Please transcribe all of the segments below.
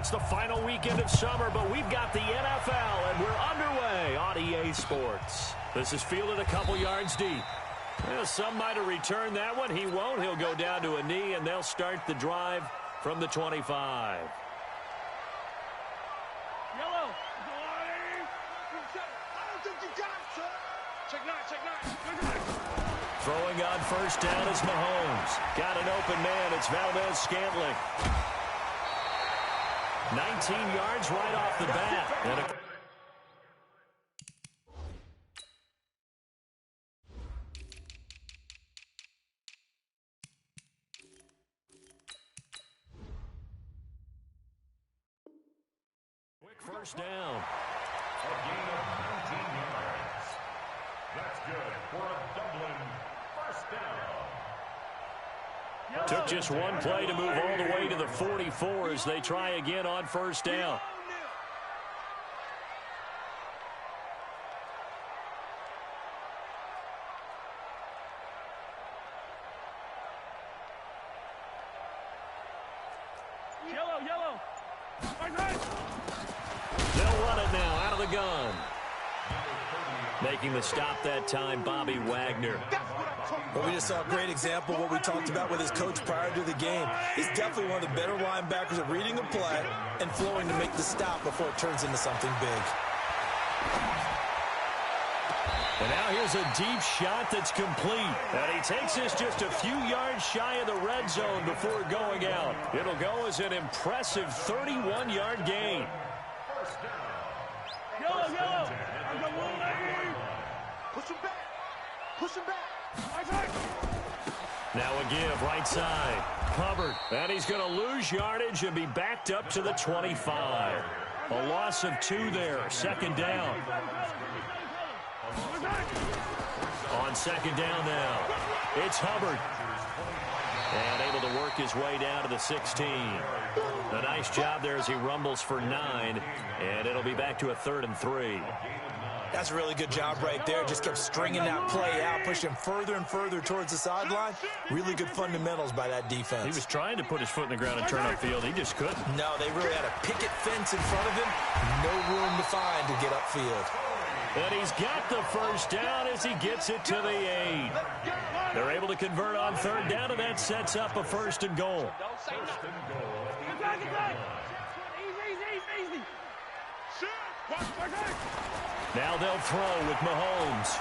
It's the final weekend of summer, but we've got the NFL, and we're underway on EA Sports. This is fielded a couple yards deep. Well, some might have returned that one. He won't. He'll go down to a knee, and they'll start the drive from the 25. Yellow. I don't think you got it, sir. Check nine. Throwing on first down is Mahomes. Got an open man. It's Valdez-Scantling. 19 yards right off the bat. And quick first down. A gain of 19 yards. That's good for a Dublin first down. Took just one play to move all the way to the 44 as they try again on first down. Yellow. They'll run it now out of the gun. Making the stop that time, Bobby Wagner. Well, we just saw a great example of what we talked about with his coach prior to the game. He's definitely one of the better linebackers at reading a play and flowing to make the stop before it turns into something big. And now here's a deep shot that's complete. And he takes this just a few yards shy of the red zone before going out. It'll go as an impressive 31-yard gain. Yellow. Push him back. Now a give, right side. Covered. And he's going to lose yardage and be backed up to the 25. A loss of 2 there. Second down. On second down now. It's Hubbard. And able to work his way down to the 16. A nice job there as he rumbles for 9. And it'll be back to a 3rd and 3. That's a really good job right there. Just kept stringing that play out, pushing further and further towards the sideline. Really good fundamentals by that defense. He was trying to put his foot in the ground and turn upfield. He just couldn't. No, they really had a picket fence in front of him. No room to find to get upfield. And he's got the first down as he gets it to the 8. They're able to convert on third down, and that sets up a 1st and goal. Easy. Now they'll throw with Mahomes.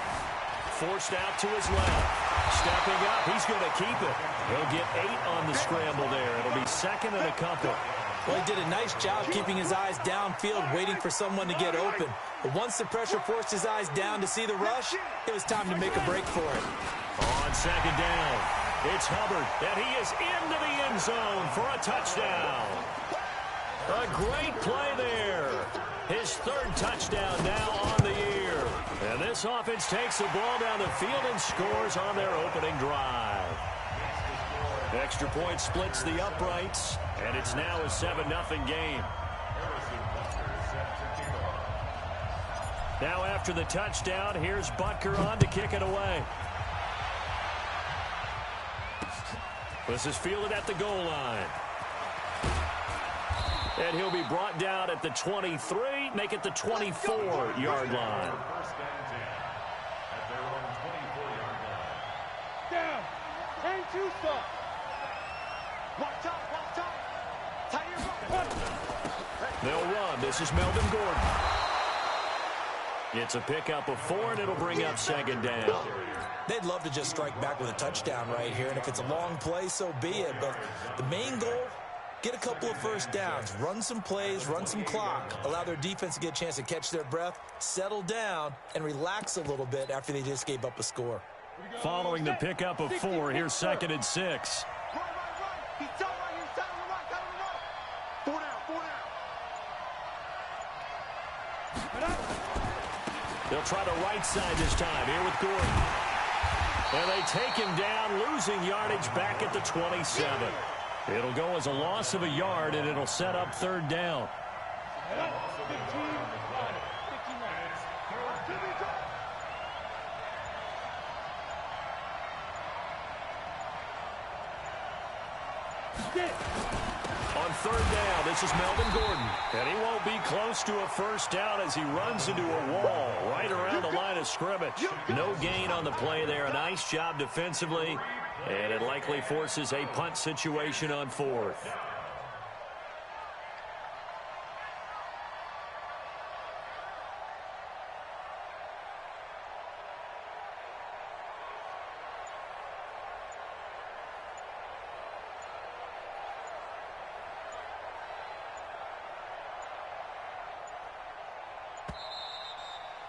Forced out to his left. Stepping up, he's going to keep it. He'll get 8 on the scramble there. It'll be 2nd and a couple. Well, he did a nice job keeping his eyes downfield, waiting for someone to get open. But once the pressure forced his eyes down to see the rush, it was time to make a break for it. On second down, it's Hubbard, and he is into the end zone for a touchdown. A great play there. His 3rd touchdown now on the year. And this offense takes the ball down the field and scores on their opening drive. Extra point splits the uprights, and it's now a 7-0 game. Now after the touchdown, here's Butker on to kick it away. This is fielded at the goal line. And he'll be brought down at the 23, make it the 24-yard line. Down. 10-2 stop. Watch out. Tight your They'll run. This is Melvin Gordon. It's a pickup of 4, and it'll bring up 2nd down. They'd love to just strike back with a touchdown right here, and if it's a long play, so be it. But the main goal, get a couple of first downs, run some plays, run some clock, allow their defense to get a chance to catch their breath, settle down, and relax a little bit after they just gave up a score. Following the pickup of 4, here's 2nd and 6. They'll try the right side this time here with Gordon. And they take him down, losing yardage back at the 27. It'll go as a loss of a yard, and it'll set up 3rd down. On third down. This is Melvin Gordon. And he won't be close to a first down as he runs into a wall right around the line of scrimmage. No gain on the play there. A nice job defensively. And it likely forces a punt situation on fourth.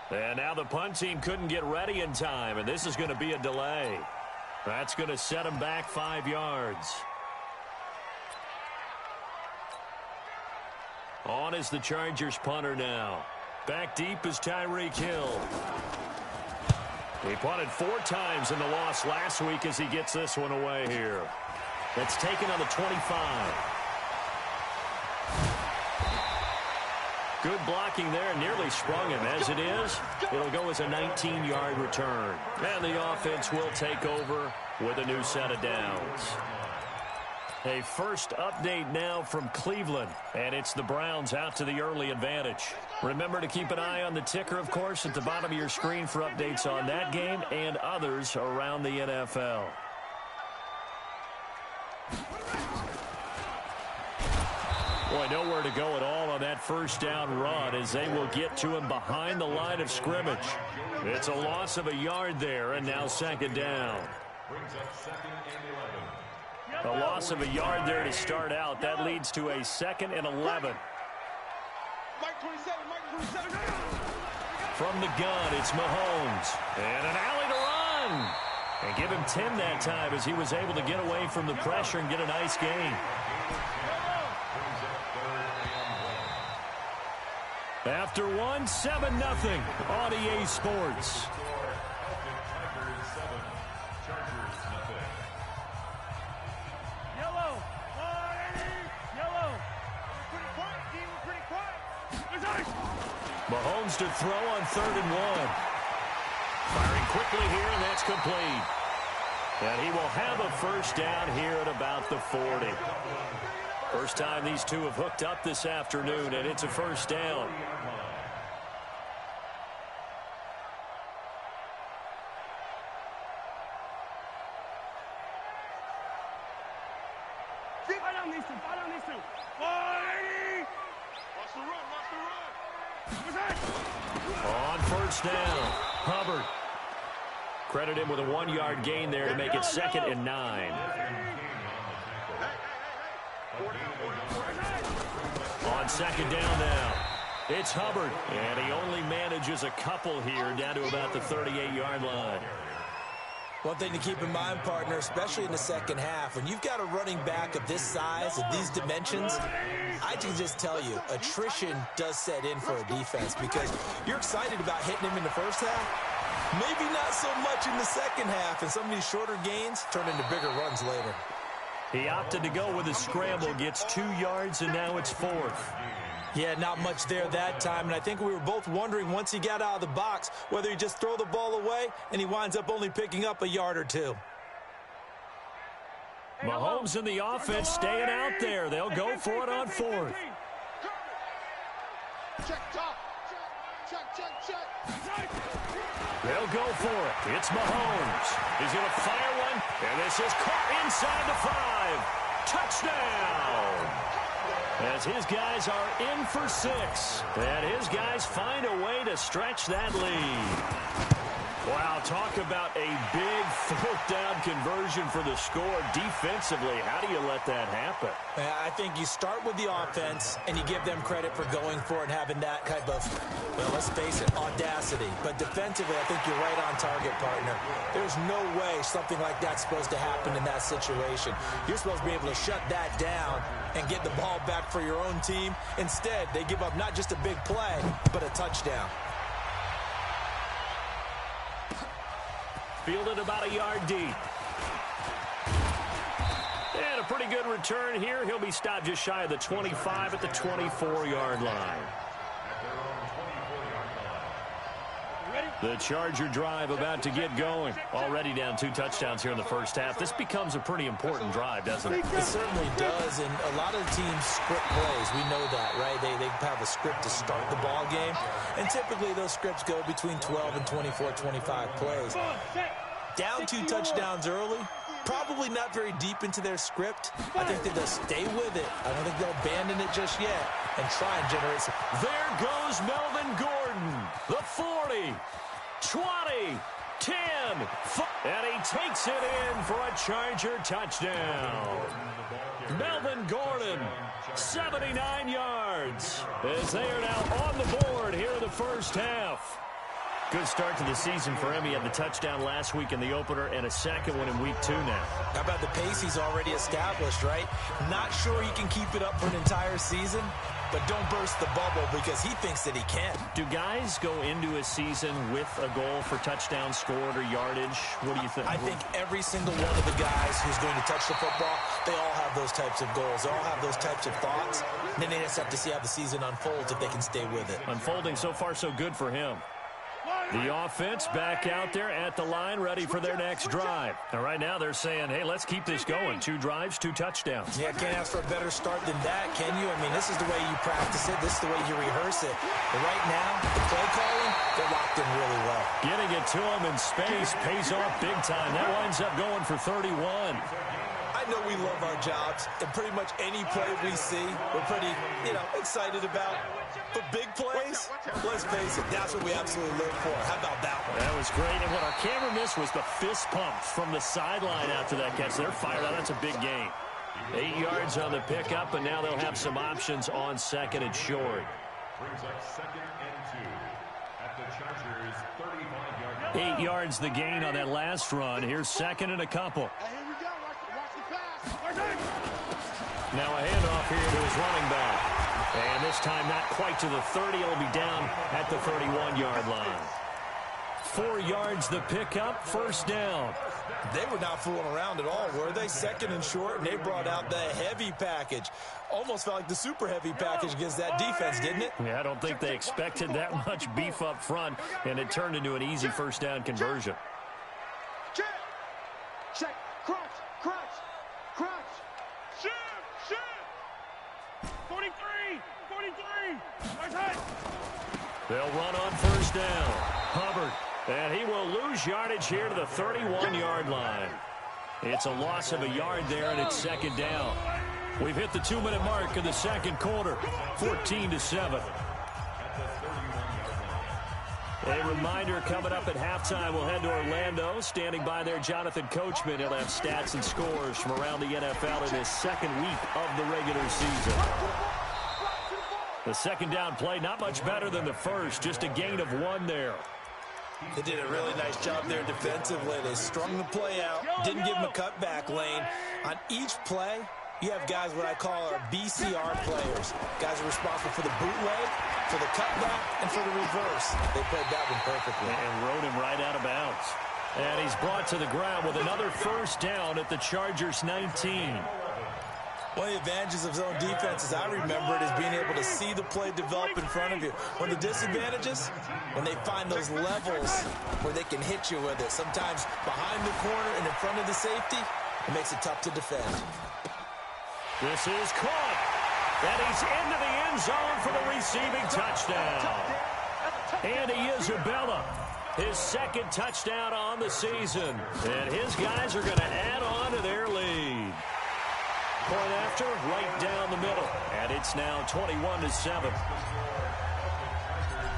And now the punt team couldn't get ready in time, and this is going to be a delay. That's going to set them back 5 yards. On is the Chargers punter now. Back deep is Tyreek Hill. He punted 4 times in the loss last week as he gets this one away here. That's taken on the 25. Good blocking there, nearly sprung him. As it is, it'll go as a 19-yard return. And the offense will take over with a new set of downs. A first update now from Cleveland, and it's the Browns out to the early advantage. Remember to keep an eye on the ticker, of course, at the bottom of your screen for updates on that game and others around the NFL. Boy, nowhere to go at all on that first down run as they will get to him behind the line of scrimmage. It's a loss of a yard there, and now second down. A loss of a yard there to start out. That leads to a 2nd and 11. From the gun, it's Mahomes. And an alley to run. And give him 10 that time as he was able to get away from the pressure and get a nice gain. After 1, 7-0 on EA Sports. Mahomes to throw on 3rd and 1. Firing quickly here, and that's complete. And he will have a first down here at about the 40. First time these two have hooked up this afternoon, and it's a first down. On first down, Hubbard. Credit him with a 1-yard gain there to make it 2nd and 9. On second down now, it's Hubbard. And he only manages a couple here down to about the 38-yard line. One thing to keep in mind, partner, especially in the second half, when you've got a running back of this size, of these dimensions, I can just tell you, attrition does set in for a defense because you're excited about hitting him in the first half. Maybe not so much in the second half, and some of these shorter gains turn into bigger runs later. He opted to go with a scramble, gets 2 yards, and now it's 4th. Yeah, not much there that time, and I think we were both wondering once he got out of the box whether he just throw the ball away, and he winds up only picking up a yard or 2. Mahomes and the offense staying out there. They'll go for it on 4th. They'll go for it. It's Mahomes. He's going to fire one, and this is caught inside the 5. Touchdown! As his guys are in for 6. And his guys find a way to stretch that lead. Wow, talk about a big 4th down conversion for the score. Defensively, how do you let that happen? I think you start with the offense, and you give them credit for going for it and having that type of, well, let's face it, audacity. But defensively, I think you're right on target, partner. There's no way something like that's supposed to happen in that situation. You're supposed to be able to shut that down and get the ball back for your own team. Instead, they give up not just a big play, but a touchdown. Fielded about a yard deep. And a pretty good return here. He'll be stopped just shy of the 25 at the 24-yard line. The Charger drive about to get going. Already down 2 touchdowns here in the first half. This becomes a pretty important drive, doesn't it? It certainly does, and a lot of teams script plays. We know that, right? They have a script to start the ball game, and typically those scripts go between 12 and 24, 25 plays. Down 2 touchdowns early, probably not very deep into their script. I think that they'll stay with it. I don't think they'll abandon it just yet and try and generate some. There goes Melvin Gordon. The 40, 20, 10, and he takes it in for a Charger touchdown. Melvin Gordon, 79 yards, as they are now on the board here in the first half. Good start to the season for him. He had the touchdown last week in the opener and a second one in week 2 now. How about the pace he's already established, right? Not sure he can keep it up for an entire season, but don't burst the bubble because he thinks that he can. Do guys go into a season with a goal for touchdowns scored or yardage? What do you think? I think every single one of the guys who's going to touch the football, they all have those types of goals. They all have those types of thoughts. And then they just have to see how the season unfolds if they can stay with it. Unfolding so far so good for him. The offense back out there at the line, ready for their next drive. And right now they're saying, hey, let's keep this going. 2 drives, 2 touchdowns. Yeah, can't ask for a better start than that, can you? I mean, this is the way you practice it. This is the way you rehearse it. But right now, the play calling, they're locked in really well. Getting it to him in space pays off big time. That winds up going for 31. I know we love our jobs, and pretty much any play we see, we're pretty, excited about. But big plays, let's face it, that's what we absolutely live for. How about that one? That was great, and what our camera missed was the fist pump from the sideline after that catch. They're fired out. That's a big gain. 8 yards on the pickup, and now they'll have some options on second and short. Brings up 2nd and 2 at the Chargers' 35-yard line. 8 yards the gain on that last run. Here's 2nd and a couple. Hey, here we go. Watch the pass. Now a handoff here to his running back. And this time not quite to the 30. It'll be down at the 31-yard line. 4 yards the pickup, first down. They were not fooling around at all, were they? 2nd and short, and they brought out the heavy package. Almost felt like the super heavy package against that defense, didn't it? Yeah, I don't think they expected that much beef up front, and it turned into an easy first down conversion. Check. Crunch. Shoot. 43. Nice hit. They'll run on first down. Hubbard, and he will lose yardage here to the 31-yard line. It's a loss of a yard there, and it's 2nd down. We've hit the 2-minute mark in the second quarter, 14-7. A reminder coming up at halftime, we'll head to Orlando. Standing by there, Jonathan Coachman. He'll have stats and scores from around the NFL in his 2nd week of the regular season. The 2nd down play, not much better than the first, just a gain of 1 there. They did a really nice job there defensively. They strung the play out, didn't give him a cutback lane. On each play, you have guys what I call our BCR players. Guys are responsible for the bootleg, for the cutback, and for the reverse. They played that one perfectly. And rode him right out of bounds. And he's brought to the ground with another first down at the Chargers 19. One of the advantages of zone defense, as I remember it, is being able to see the play develop in front of you. One of the disadvantages, when they find those levels where they can hit you with it. Sometimes behind the corner and in front of the safety, it makes it tough to defend. This is caught. And he's into the end zone for the receiving touchdown. Andy Isabella, his 2nd touchdown on the season. And his guys are going to add on to their lead. Point after, right down the middle. And it's now 21-7.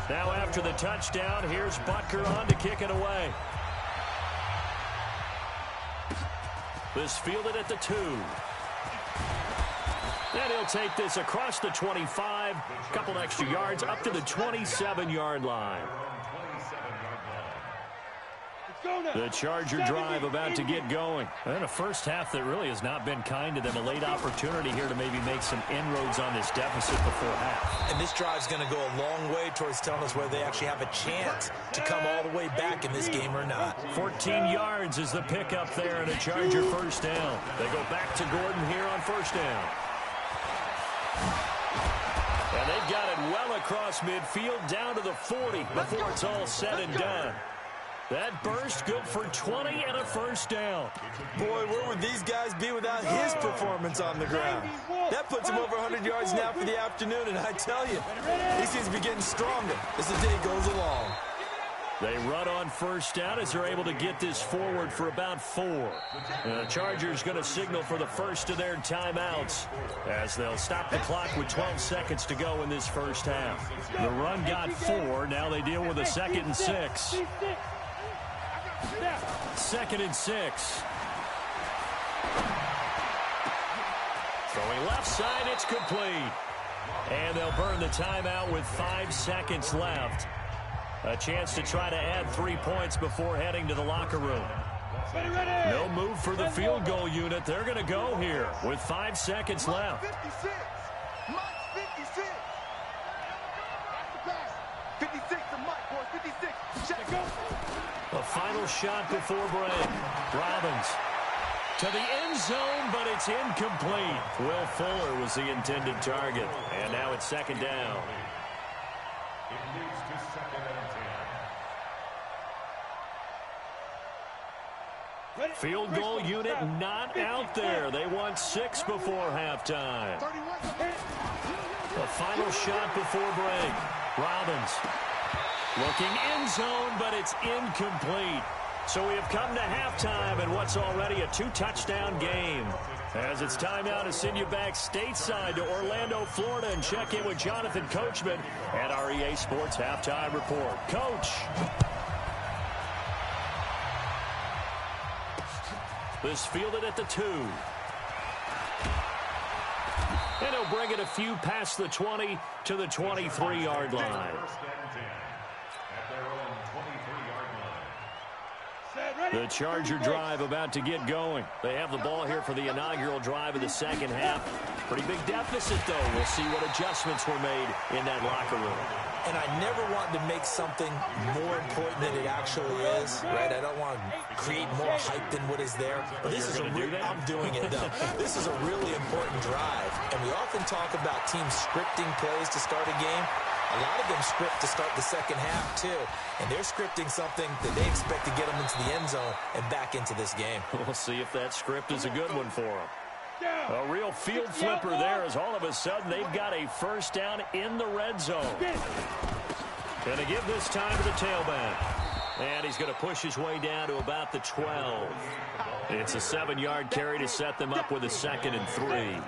Now after the touchdown, here's Butker on to kick it away. This fielded at the 2. And he'll take this across the 25, a couple extra yards, up to the 27-yard line. The Charger drive about to get going. And a first half that really has not been kind to them. A late opportunity here to maybe make some inroads on this deficit before half. And this drive's going to go a long way towards telling us whether they actually have a chance to come all the way back in this game or not. 14 yards is the pickup there and a Charger first down. They go back to Gordon here on first down. And they've got it well across midfield, down to the 40 before it's all said and done. That burst good for 20 and a first down. Boy, where would these guys be without his performance on the ground? That puts him over 100 yards now for the afternoon, and I tell you, he seems to be getting stronger as the day goes along. They run on first down as they're able to get this forward for about 4. The Chargers going to signal for the first of their timeouts as they'll stop the clock with 12 seconds to go in this first half. The run got 4. Now they deal with a 2nd and 6. 2nd and 6. Throwing left side, it's complete. And they'll burn the timeout with 5 seconds left. A chance to try to add 3 points before heading to the locker room. No move for the field goal unit. They're going to go here with 5 seconds left. 56. Mike 56. 56 to Mike, boy. 56. Check go. A final shot before break. Robbins to the end zone, but it's incomplete. Will Fuller was the intended target. And now it's 2nd down. It leads to 2nd and 10. Field goal unit not out there. They want 6 before halftime. A final shot before break. Robbins looking end zone, but it's incomplete. So we have come to halftime in what's already a 2-touchdown game. As it's time now to send you back stateside to Orlando, Florida, and check in with Jonathan Coachman at our EA Sports Halftime Report. Coach. This fielded at the 2. And he'll bring it a few past the 20 to the 23-yard line. The Charger drive about to get going. They have the ball here for the inaugural drive of the second half. Pretty big deficit, though. We'll see what adjustments were made in that locker room. And I never want to make something more important than it actually is, right? I don't want to create more hype than what is there. But this is I'm doing it, though. This is a really important drive. And we often talk about teams scripting plays to start a game. A lot of them script to start the second half, too. And they're scripting something that they expect to get them into the end zone and back into this game. We'll see if that script is a good one for them. A real field flipper there as all of a sudden they've got a first down in the red zone. Going to give this time to the tailback. And he's going to push his way down to about the 12. It's a 7-yard carry to set them up with a 2nd and 3. It's a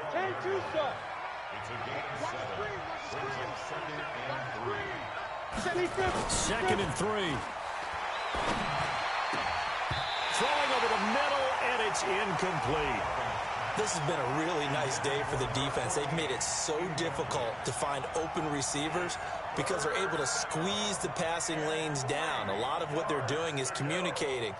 gain of 7. Brings up 2nd and 3. 2nd and 3. Throwing over the middle, and it's incomplete. This has been a really nice day for the defense. They've made it so difficult to find open receivers because they're able to squeeze the passing lanes down. A lot of what they're doing is communicating.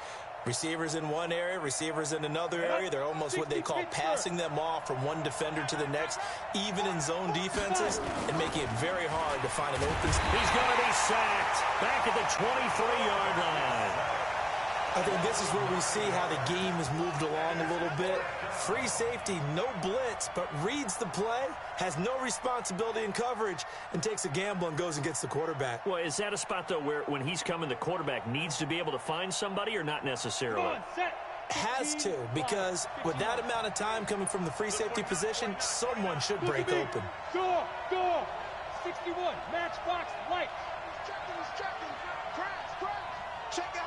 Receivers in one area, receivers in another area. They're almost what they call passing them off from one defender to the next, even in zone defenses, and making it very hard to find an open. He's going to be sacked back at the 23-yard line. I think this is where we see how the game has moved along a little bit. Free safety, no blitz, but reads the play, has no responsibility in coverage, and takes a gamble and goes and gets the quarterback. Well, is that a spot, though, where when he's coming, the quarterback needs to be able to find somebody or not necessarily? Has to, because with that amount of time coming from the free safety position, someone should break open. Go! 61, matchbox, light. He's checking. Crash. Check out.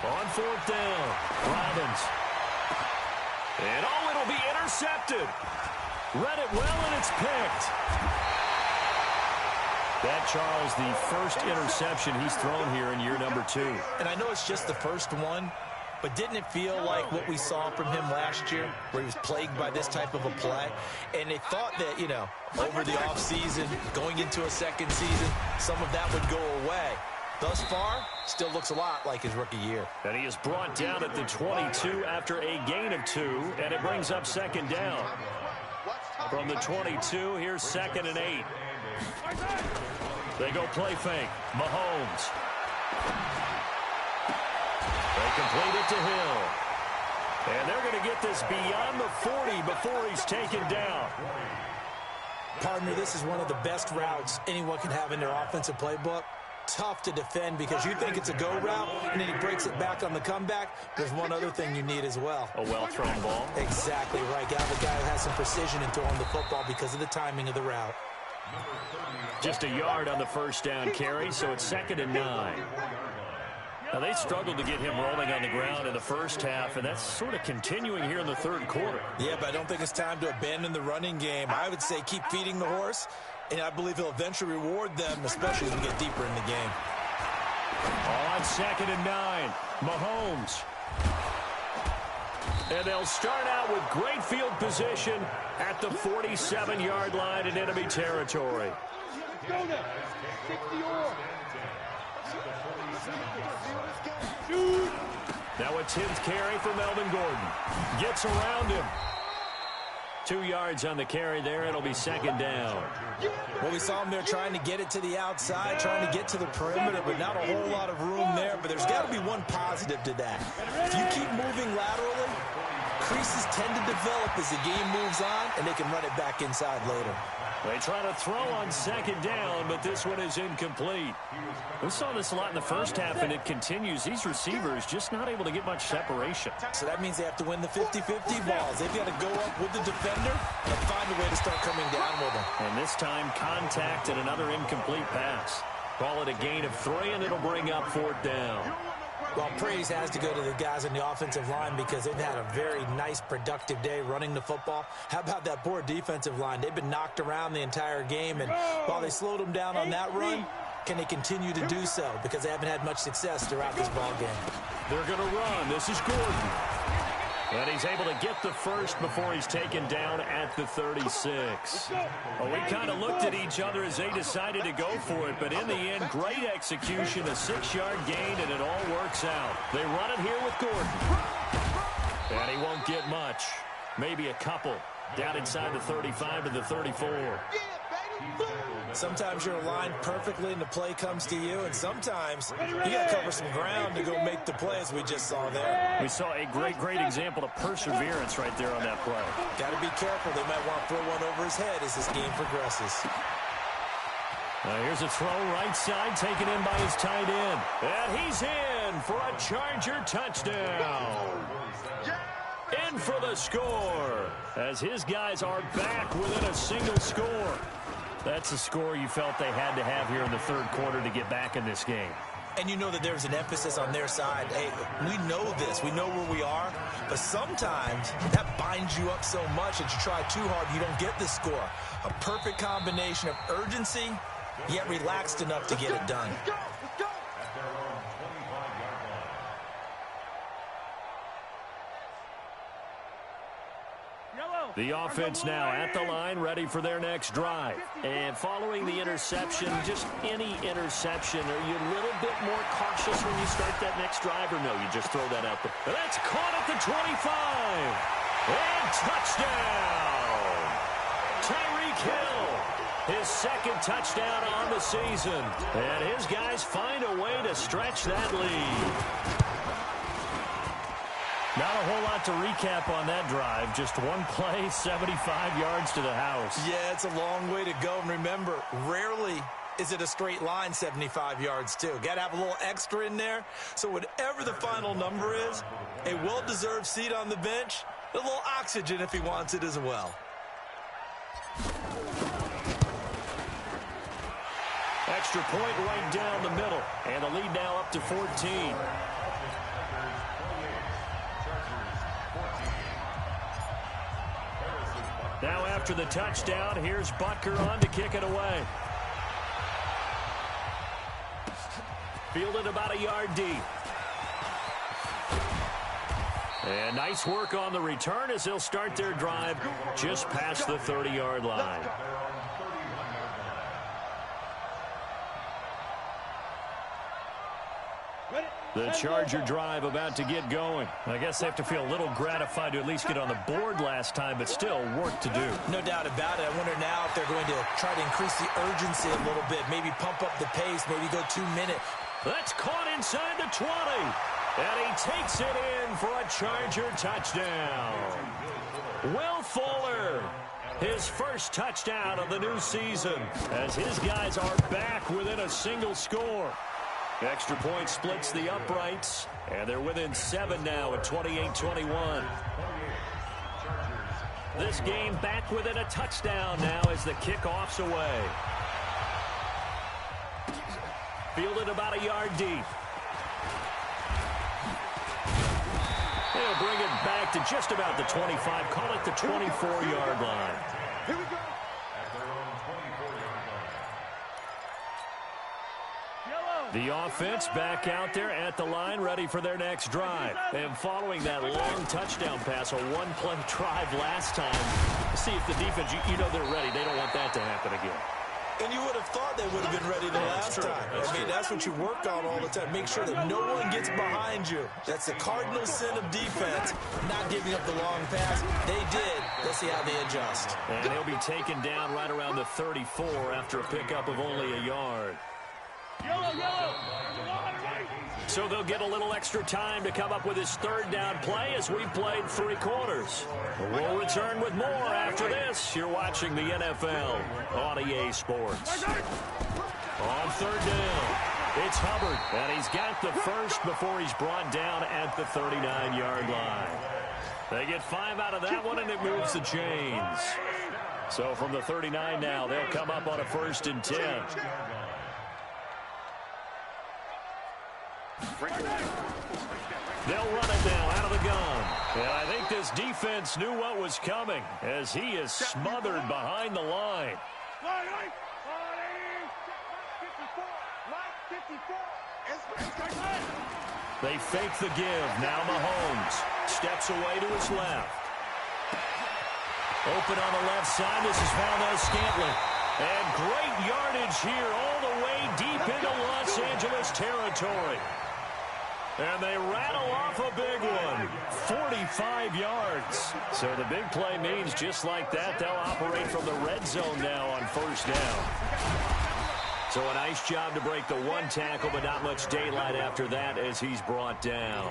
On 4th down, Robbins. And it'll be intercepted. Read it well, and it's picked. That, Charles, the first interception he's thrown here in year number 2. And I know it's just the first one, but didn't it feel like what we saw from him last year, where he was plagued by this type of a play? And they thought that, over the offseason, going into a second season, some of that would go away. Thus far, still looks a lot like his rookie year. And he is brought down at the 22 after a gain of 2, and it brings up 2nd down. From the 22, here's 2nd and 8. They go play fake. Mahomes. They complete it to Hill. And they're going to get this beyond the 40 before he's taken down. Partner, this is one of the best routes anyone can have in their offensive playbook. Tough to defend because you think it's a go route, and then he breaks it back on the comeback. There's one other thing you need as well. A well-thrown ball. Exactly right. Got the guy who has some precision in throwing the football because of the timing of the route. Just a yard on the first down carry, so it's 2nd and 9. Now, they struggled to get him rolling on the ground in the first half, and that's sort of continuing here in the third quarter. Yeah, but I don't think it's time to abandon the running game. I would say keep feeding the horse, and I believe he'll eventually reward them, especially as we get deeper in the game. On 2nd and 9, Mahomes. And they'll start out with great field position at the 47-yard line in enemy territory. Go now. 60-yard. Now a 10th carry for Melvin Gordon. Gets around him. 2 yards on the carry there. It'll be 2nd down. Well, we saw him there trying to get it to the outside, trying to get to the perimeter, but not a whole lot of room there. But there's got to be one positive to that. If you keep moving laterally, creases tend to develop as the game moves on, and they can run it back inside later. They try to throw on 2nd down, but this one is incomplete. We saw this a lot in the first half, and it continues. These receivers just not able to get much separation. So that means they have to win the 50-50 balls. They've got to go up with the defender and find a way to start coming down with them. And this time, contact and another incomplete pass. Call it a gain of 3, and it'll bring up 4th down. Well, praise has to go to the guys on the offensive line because they've had a very nice, productive day running the football. How about that poor defensive line? They've been knocked around the entire game, and while they slowed them down on that run, can they continue to do so? Because they haven't had much success throughout this ball game. They're going to run. This is Gordon. And he's able to get the first before he's taken down at the 36. Well, we kind of looked at each other as they decided to go for it, but in the end, great execution, a 6-yard gain, and it all works out. They run it here with Gordon. And he won't get much. Maybe a couple. Down inside the 35 to the 34. Sometimes you're aligned perfectly and the play comes to you, and sometimes you got to cover some ground to go make the play, as we just saw there. We saw a great example of perseverance right there on that play. Got to be careful. They might want to throw one over his head as this game progresses. Here's a throw right side taken in by his tight end. And he's in for a Charger touchdown. In for the score as his guys are back within a single score. That's a score you felt they had to have here in the third quarter to get back in this game. And you know that there's an emphasis on their side. Hey, we know this. We know where we are. But sometimes that binds you up so much that you try too hard, you don't get the score. A perfect combination of urgency, yet relaxed enough to get it done. The offense now at the line, ready for their next drive. And following the interception, just any interception, are you a little bit more cautious when you start that next drive, or no, you just throw that out there? That's caught at the 25. And touchdown! Tyreek Hill, his 2nd touchdown on the season. And his guys find a way to stretch that lead. Not a whole lot to recap on that drive. Just one play, 75 yards to the house. Yeah, it's a long way to go. And remember, rarely is it a straight line 75 yards, too. Got to have a little extra in there. So whatever the final number is, a well-deserved seat on the bench, a little oxygen if he wants it as well. Extra point right down the middle. And the lead now up to 14. Now after the touchdown, here's Butker on to kick it away. Fielded about a yard deep. And nice work on the return as they'll start their drive just past the 30-yard line. The Charger drive about to get going. I guess they have to feel a little gratified to at least get on the board last time, but still work to do. No doubt about it. I wonder now if they're going to try to increase the urgency a little bit, maybe pump up the pace, maybe go 2 minutes. That's caught inside the 20. And he takes it in for a Charger touchdown. Will Fuller, his first touchdown of the new season, as his guys are back within a single score. Extra point splits the uprights, and they're within 7 now at 28-21. This game back within a touchdown now as the kickoff's away. Fielded about a yard deep. They'll bring it back to just about the 25, call it the 24-yard line. Here we go. The offense back out there at the line, ready for their next drive. And following that long touchdown pass, a one-play drive last time, see if the defense, you know they're ready. They don't want that to happen again. And you would have thought they would have been ready the last time. I mean, that's what you work on all the time. Make sure that no one gets behind you. That's the cardinal sin of defense, not giving up the long pass. They did. Let's see how they adjust. And he'll be taken down right around the 34 after a pickup of only a yard. So they'll get a little extra time to come up with his third down play as we've played 3 quarters. We'll return with more after this. You're watching the NFL on EA Sports. On third down, it's Hubbard, and he's got the first before he's brought down at the 39-yard line. They get 5 out of that one, and it moves the chains. So from the 39 now, they'll come up on a 1st and 10. They'll run it now out of the gun. And I think this defense knew what was coming as he is smothered behind the line. They fake the give. Now Mahomes steps away to his left. Open on the left side. This is Valdez-Scantling. And great yardage here all the way deep into Los Angeles territory. And they rattle off a big one, 45 yards. So the big play means just like that, they'll operate from the red zone now on 1st down. So a nice job to break the 1 tackle, but not much daylight after that as he's brought down.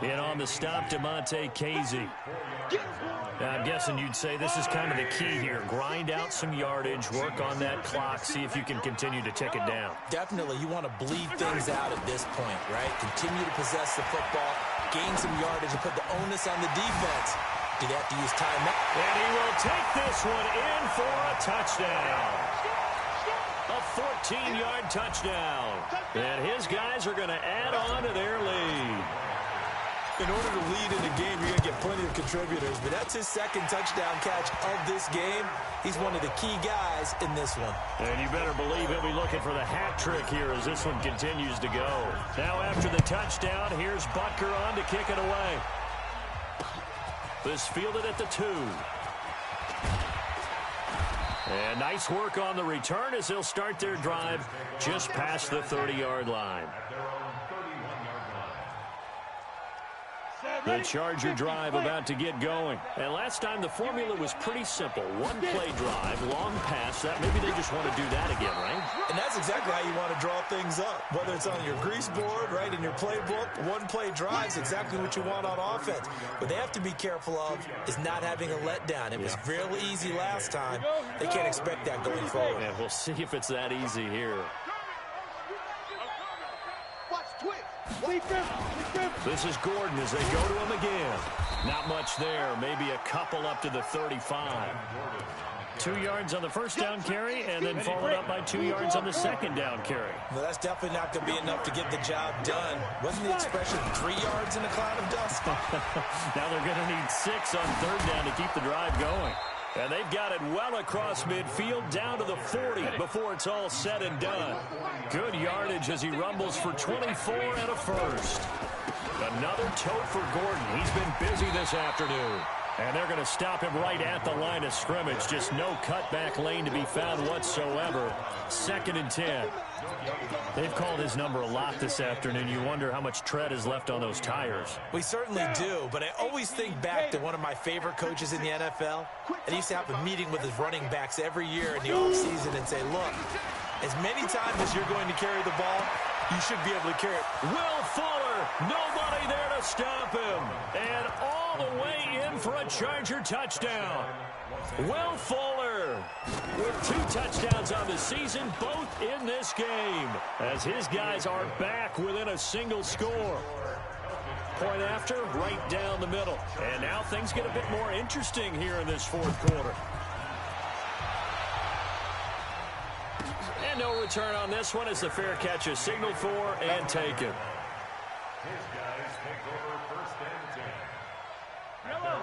And on the stop, DeMonte Casey. I'm guessing you'd say this is kind of the key here. Grind out some yardage, work on that clock, see if you can continue to tick it down. Definitely, you want to bleed things out at this point, right? Continue to possess the football, gain some yardage, and put the onus on the defense. Do they have to use timeout? And he will take this one in for a touchdown. A 14-yard touchdown. And his guys are going to add on to their lead. In order to lead in a game, you're going to get plenty of contributors, but that's his 2nd touchdown catch of this game. He's one of the key guys in this one. And you better believe he'll be looking for the hat trick here as this one continues to go. Now after the touchdown, here's Butker on to kick it away. This fielded at the 2. And nice work on the return as they'll start their drive just past the 30-yard line. The Charger drive about to get going. And last time the formula was pretty simple. 1-play drive, long pass. That maybe they just want to do that again, right? And that's exactly how you want to draw things up. Whether it's on your grease board, right, in your playbook, 1-play drive is exactly what you want on offense. What they have to be careful of is not having a letdown. It was real easy last time. They can't expect that going forward. And we'll see if it's that easy here. This is Gordon as they go to him again. Not much there. Maybe a couple up to the 35. 2 yards on the 1st down carry, and then followed up by 2 yards on the 2nd down carry. No, that's definitely not going to be enough to get the job done. Wasn't the expression 3 yards in a cloud of dust? Now they're going to need 6 on 3rd down to keep the drive going. And they've got it well across midfield down to the 40 before it's all said and done. Good yardage as he rumbles for 24 and a 1st. Another tote for Gordon. He's been busy this afternoon. And they're going to stop him right at the line of scrimmage. Just no cutback lane to be found whatsoever. 2nd and 10. They've called his number a lot this afternoon. You wonder how much tread is left on those tires. We certainly do, but I always think back to one of my favorite coaches in the NFL. And he used to have a meeting with his running backs every year in the offseason and say, look, as many times as you're going to carry the ball, you should be able to carry it. Will Fuller, nobody there to stop him. And all the way in for a Charger touchdown. Will Fuller with 2 touchdowns on the season, both in this game, as his guys are back within a single score. Point after, right down the middle. And now things get a bit more interesting here in this fourth quarter. And no return on this one as the fair catch is signaled for and taken. His guys take over first and 10.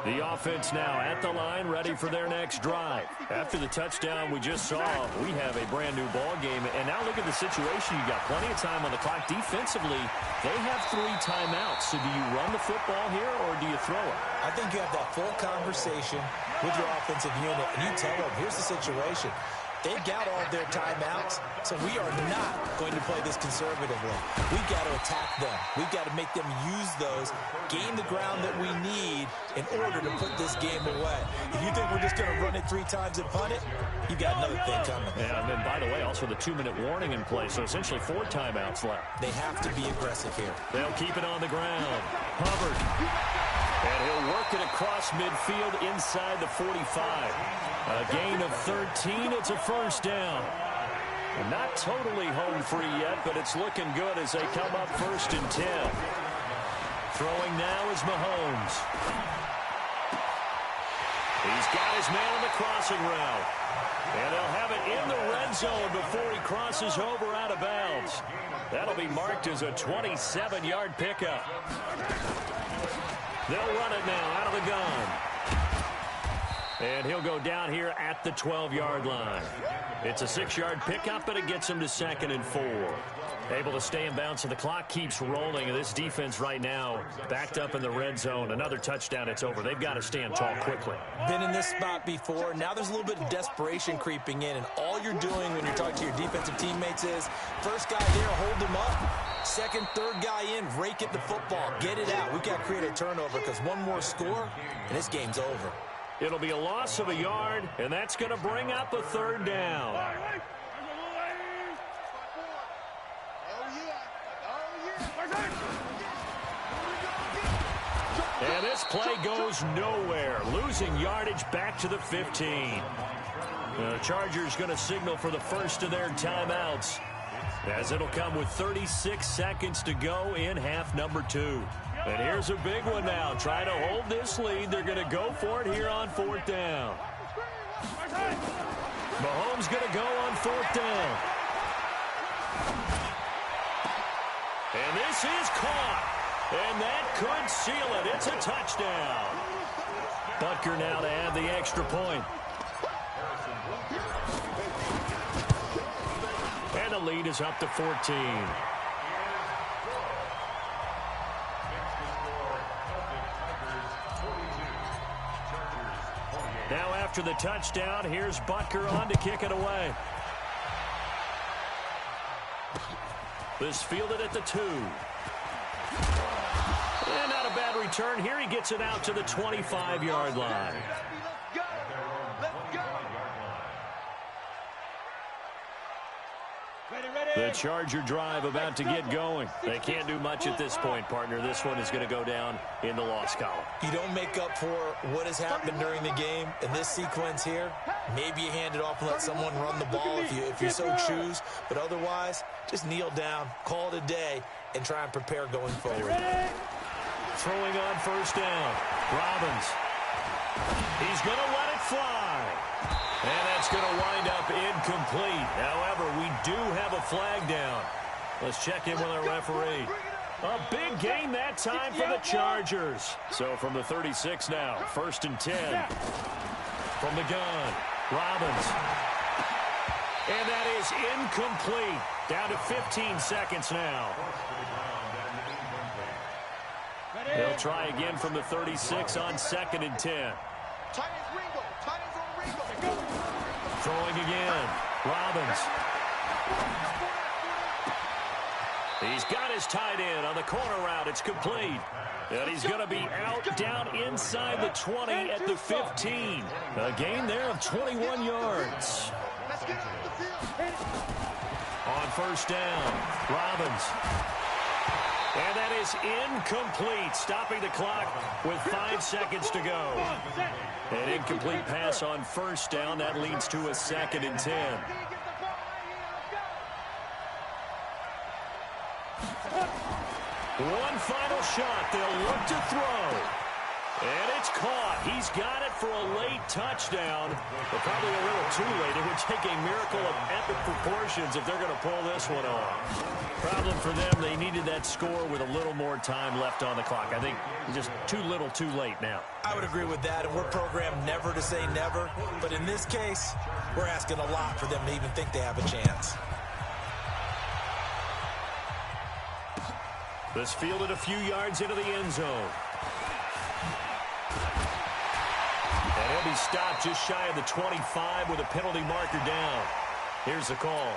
The offense now at the line, ready for their next drive. After the touchdown we just saw, we have a brand new ball game. And now look at the situation. You got plenty of time on the clock. Defensively, they have 3 timeouts. So do you run the football here or do you throw it? I think you have that full conversation with your offensive unit, and you tell them, here's the situation. They've got all their timeouts, so we are not going to play this conservatively. We've got to attack them. We've got to make them use those, gain the ground that we need in order to put this game away. If you think we're just going to run it 3 times and punt it, you've got another thing coming. Yeah, and then, by the way, also the 2-minute warning in place, so essentially 4 timeouts left. They have to be aggressive here. They'll keep it on the ground. Hubbard. And he'll work it across midfield inside the 45. A gain of 13. It's a first down. Not totally home free yet, but it's looking good as they come up first and 10. Throwing now is Mahomes. He's got his man on the crossing route. And they'll have it in the red zone before he crosses over out of bounds. That'll be marked as a 27-yard pickup. They'll run it now out of the gun. And he'll go down here at the 12-yard line. It's a 6-yard pickup, but it gets him to 2nd and 4. Able to stay in bounds, so the clock keeps rolling. And this defense right now backed up in the red zone. Another touchdown, it's over. They've got to stand tall quickly. Been in this spot before. Now there's a little bit of desperation creeping in. And all you're doing when you're talking to your defensive teammates is, first guy there, hold him up. Second, third guy in, rake at the football. Get it out. We've got to create a turnover because one more score, and this game's over. It'll be a loss of a yard, and that's going to bring up a 3rd down. And this play goes nowhere, losing yardage back to the 15. The Chargers going to signal for the first of their timeouts, as it'll come with 36 seconds to go in half number 2. And here's a big one now. Trying to hold this lead. They're going to go for it here on 4th down. Mahomes going to go on 4th down. And this is caught. And that could seal it. It's a touchdown. Butker now to add the extra point. And the lead is up to 14. Now after the touchdown, here's Butker on to kick it away. This fielded at the 2. And not a bad return here. He gets it out to the 25-yard line. The Charger drive about to get going. They can't do much at this point, partner. This one is going to go down in the loss column. You don't make up for what has happened during the game in this sequence here. Maybe you hand it off and let someone run the ball if you so choose. But otherwise, just kneel down, call it a day, and try and prepare going forward. Throwing on first down. Robbins. He's going to let it fly. And that's going to wind up incomplete. However, we do have a flag down. Let's check in with our referee. A big gain that time for the Chargers. So from the 36 now, 1st and 10. From the gun, Robbins. And that is incomplete. Down to 15 seconds now. They'll try again from the 36 on 2nd and 10. Throwing again. Robbins. He's got his tight end on the corner route. It's complete. And he's going to be out down inside the 20 at the 15. A gain there of 21 yards. On first down, Robbins. And that is incomplete, stopping the clock with 5 seconds to go. An incomplete pass on first down. That leads to a 2nd and 10. One final shot. They'll look to throw. And it's caught. He's got it for a late touchdown, but probably a little too late. It would take a miracle of epic proportions if they're going to pull this one off. Problem for them, they needed that score with a little more time left on the clock. I think just too little too late now. I would agree with that, and we're programmed never to say never. But in this case, we're asking a lot for them to even think they have a chance. This fielded a few yards into the end zone. And he'll be stopped just shy of the 25 with a penalty marker down. Here's the call.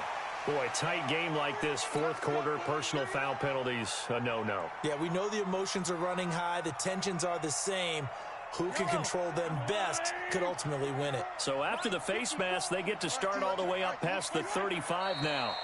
Boy, tight game like this, fourth quarter, personal foul penalties, a no-no. Yeah, we know the emotions are running high. The tensions are the same. Who can control them best could ultimately win it. So after the face mask, they get to start all the way up past the 35 now.